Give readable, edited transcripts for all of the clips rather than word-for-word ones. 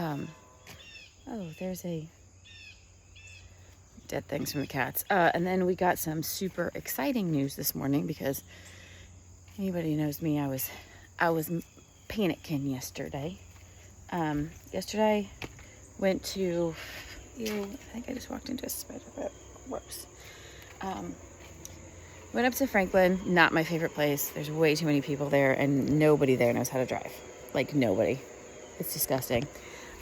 Oh, there's a dead things from the cats. And then we got some super exciting news this morning because anybody who knows me, I was panicking yesterday. Yesterday went to, I think I just walked into a spider web. Gross. Went up to Franklin, not my favorite place. There's way too many people there and nobody there knows how to drive. Like nobody. It's disgusting.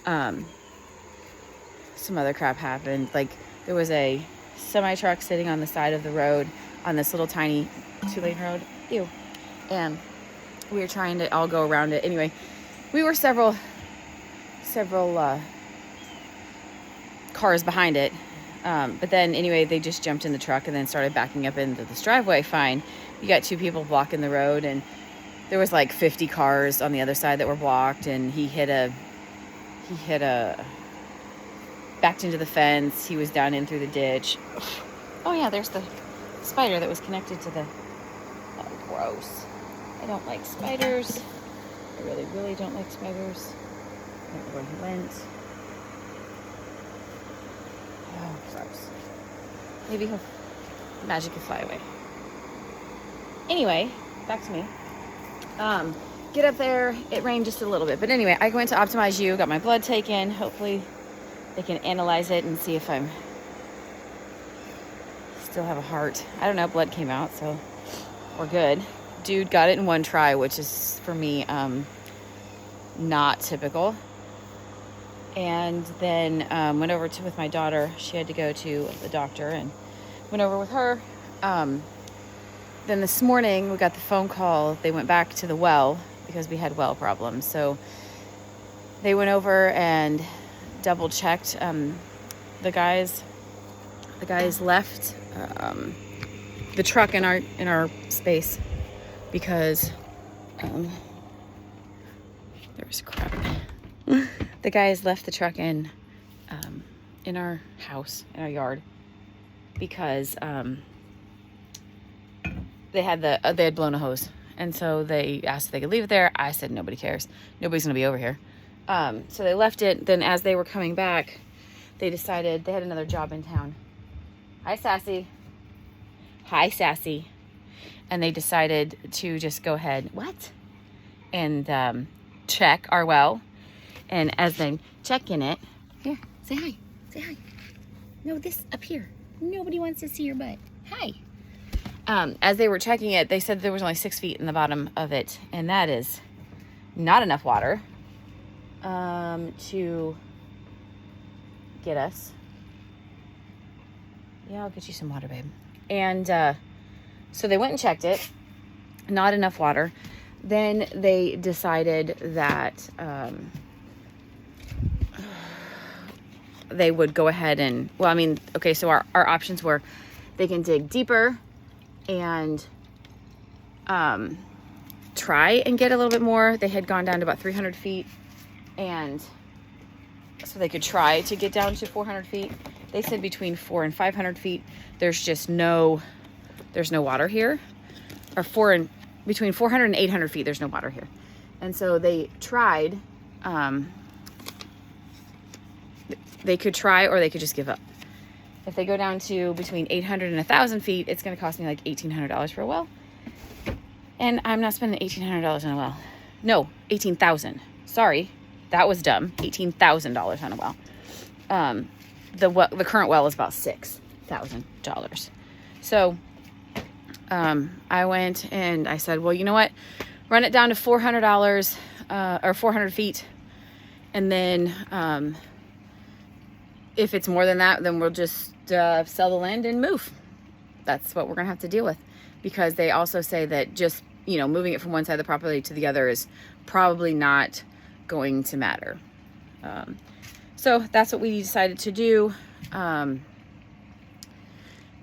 Some other crap happened. Like there was a semi truck sitting on the side of the road on this little tiny 2-lane road. Ew. And we were trying to all go around it. Anyway, we were several cars behind it. But then anyway, they just jumped in the truck and then started backing up into this driveway. Fine. You got 2 people blocking the road and there was like 50 cars on the other side that were blocked, and he backed into the fence. He was down in through the ditch. Oh yeah, there's the spider that was connected to the, oh gross. I don't like spiders. I really, really don't like spiders. I don't know where he went. Oh, gross. Maybe he'll magically fly away. Anyway, back to me. Get up there. It rained just a little bit. But anyway, I went to Optimize You, got my blood taken. Hopefully they can analyze it and see if I'm still have a heart. I don't know. Blood came out, so we're good. Dude got it in 1 try, which is for me not typical. And then went over with my daughter. She had to go to the doctor and went over with her. Then this morning we got the phone call. They went back to the well because we had well problems. So they went over and double checked. The guys left the truck in our space because there's crap. The guys left the truck in our house, in our yard, because they had blown a hose, and so they asked if they could leave it there. I said nobody cares. Nobody's gonna be over here. So they left it. Then as they were coming back, they decided they had another job in town. Hi, Sassy. Hi, Sassy. And they decided to just go ahead and check our well. And as they check in it, here, say hi. Say hi. No, this up here. Nobody wants to see your butt. Hi. As they were checking it, they said there was only 6 feet in the bottom of it, and that is not enough water to get us. Yeah, I'll get you some water, babe. And so they went and checked it. Not enough water. Then they decided that they would go ahead and, so our options were they can dig deeper and try and get a little bit more. They had gone down to about 300 feet, and so they could try to get down to 400 feet. They said between 400 and 500 feet, there's no water here. Or between 400 and 800 feet, there's no water here. And so they tried, they could try or they could just give up. If they go down to between 800 and 1,000 feet, it's going to cost me like $1,800 for a well. And I'm not spending $1,800 on a well. No, $18,000. Sorry, that was dumb. $18,000 on a well. The current well is about $6,000. So I went and I said, well, you know what? Run it down to $400 or 400 feet. And then if it's more than that, then we'll just sell the land and move. That's what we're going to have to deal with. Because they also say that just, moving it from one side of the property to the other is probably not going to matter. So that's what we decided to do.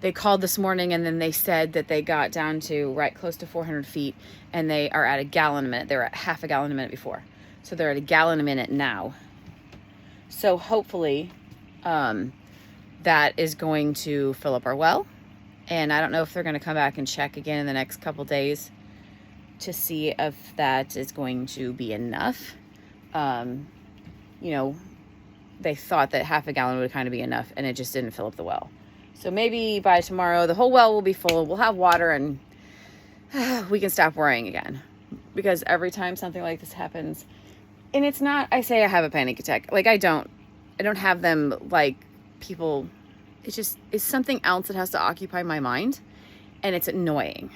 They called this morning and then they said that they got down to right close to 400 feet and they are at a gallon a minute. They were at half a gallon a minute before. So they're at a gallon a minute now. So hopefully that is going to fill up our well. And I don't know if they're going to come back and check again in the next couple days to see if that is going to be enough. you know, they thought that half a gallon would kind of be enough, and it just didn't fill up the well. So maybe by tomorrow, the whole well will be full. We'll have water, and we can stop worrying again. Because every time something like this happens, and it's not, I say I have a panic attack. Like, I don't have them like people. It's something else that has to occupy my mind, and it's annoying.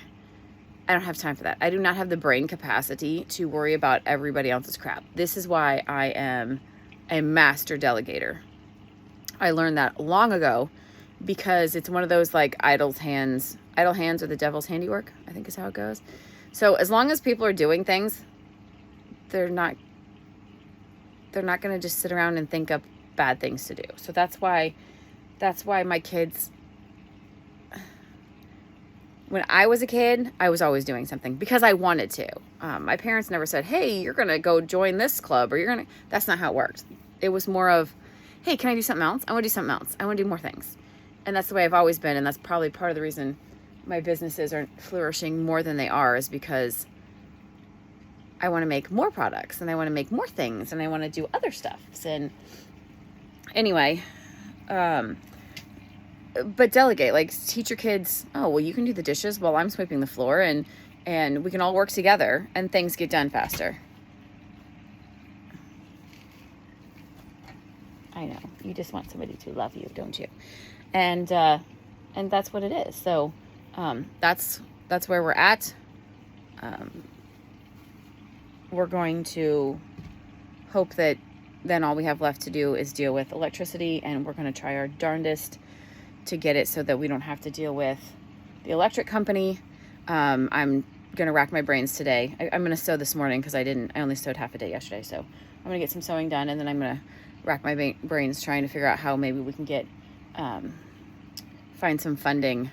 I don't have time for that. I do not have the brain capacity to worry about everybody else's crap. This is why I am a master delegator. I learned that long ago because it's one of those like idle hands are the devil's handiwork, I think is how it goes. So as long as people are doing things, they're not going to just sit around and think up bad things to do. So that's why my kids, when I was a kid, I was always doing something because I wanted to. My parents never said, hey, you're going to go join this club, or that's not how it worked. It was more of, hey, can I do something else? I want to do something else. I want to do more things. And that's the way I've always been. And that's probably part of the reason my businesses aren't flourishing more than they are, is because I want to make more products, and I want to make more things, and I want to do other stuff. And anyway, but delegate, like teach your kids, oh, well, you can do the dishes while I'm sweeping the floor, and we can all work together and things get done faster. I know, you just want somebody to love you, don't you? And that's what it is. So, that's where we're at. We're going to hope that then all we have left to do is deal with electricity, and we're going to try our darndest to get it so that we don't have to deal with the electric company. I'm going to rack my brains today. I'm going to sew this morning because I only sewed half a day yesterday. So I'm going to get some sewing done, and then I'm going to rack my brains trying to figure out how maybe we can get, find some funding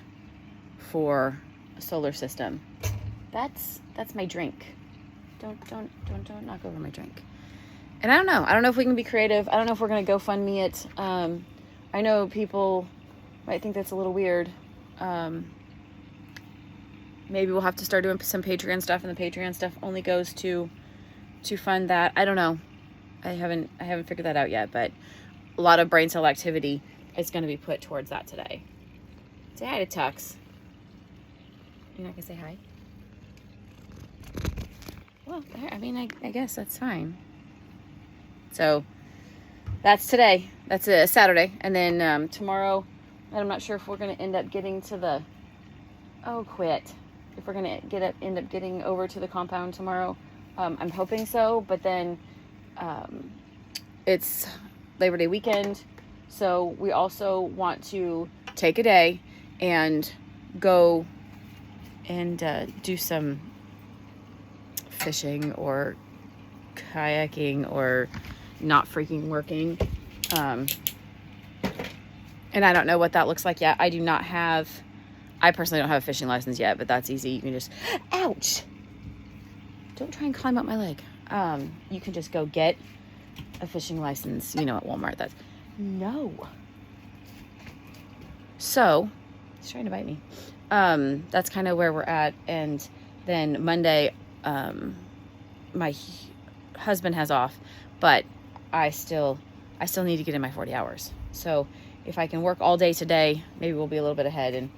for a solar system. That's my drink. Don't knock over my drink. And I don't know if we can be creative. I don't know if we're going to GoFundMe it. I know people might think that's a little weird. Maybe we'll have to start doing some Patreon stuff, and the Patreon stuff only goes to fund that. I don't know. I haven't figured that out yet, but a lot of brain cell activity is going to be put towards that today. Say hi to Tux. You're not going to say hi? Well, I mean, I guess that's fine. So that's today. That's a Saturday. And then tomorrow, I'm not sure if we're going to end up getting to the... Oh, quit. If we're going to end up getting over to the compound tomorrow. I'm hoping so, but then it's Labor Day weekend. So we also want to take a day and go and do some fishing or kayaking or not freaking working. And I don't know what that looks like yet. I personally don't have a fishing license yet, but that's easy. You can just, ouch! Don't try and climb up my leg. You can just go get a fishing license, at Walmart. No. So, he's trying to bite me. That's kind of where we're at. And then Monday, my husband has off, but I still need to get in my 40 hours. So if I can work all day today, maybe we'll be a little bit ahead,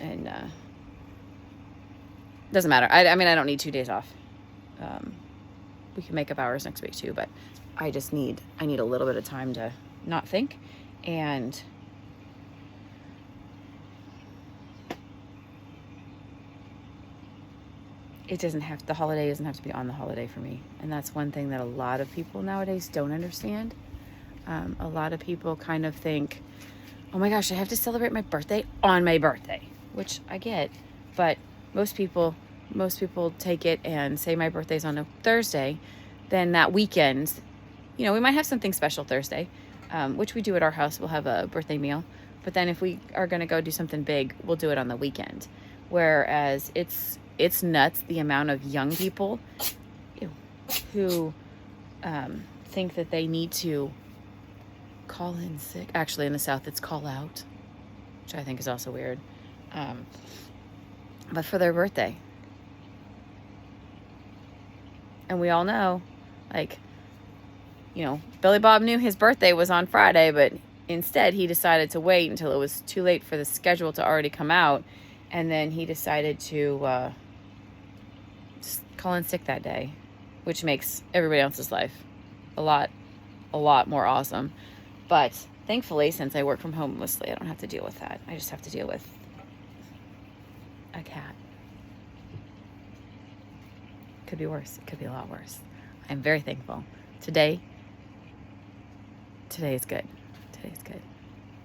and doesn't matter. I mean, I don't need 2 days off. We can make up hours next week too, but I need a little bit of time to not think, and the holiday doesn't have to be on the holiday for me. And that's one thing that a lot of people nowadays don't understand. A lot of people kind of think, oh my gosh, I have to celebrate my birthday on my birthday, which I get, but most people take it and say my birthday's on a Thursday, then that weekend, we might have something special Thursday, which we do at our house. We'll have a birthday meal, but then if we are going to go do something big, we'll do it on the weekend. Whereas it's nuts the amount of young people who think that they need to call in sick. Actually, in the South, it's call out, which I think is also weird. But for their birthday. And we all know, like, you know, Billy Bob knew his birthday was on Friday, but instead he decided to wait until it was too late for the schedule to already come out. And then he decided to just call in sick that day, which makes everybody else's life a lot more awesome. But thankfully, since I work from home mostly, I don't have to deal with that. I just have to deal with a cat. Could be worse. It could be a lot worse. I'm very thankful. Today is good. Today's good.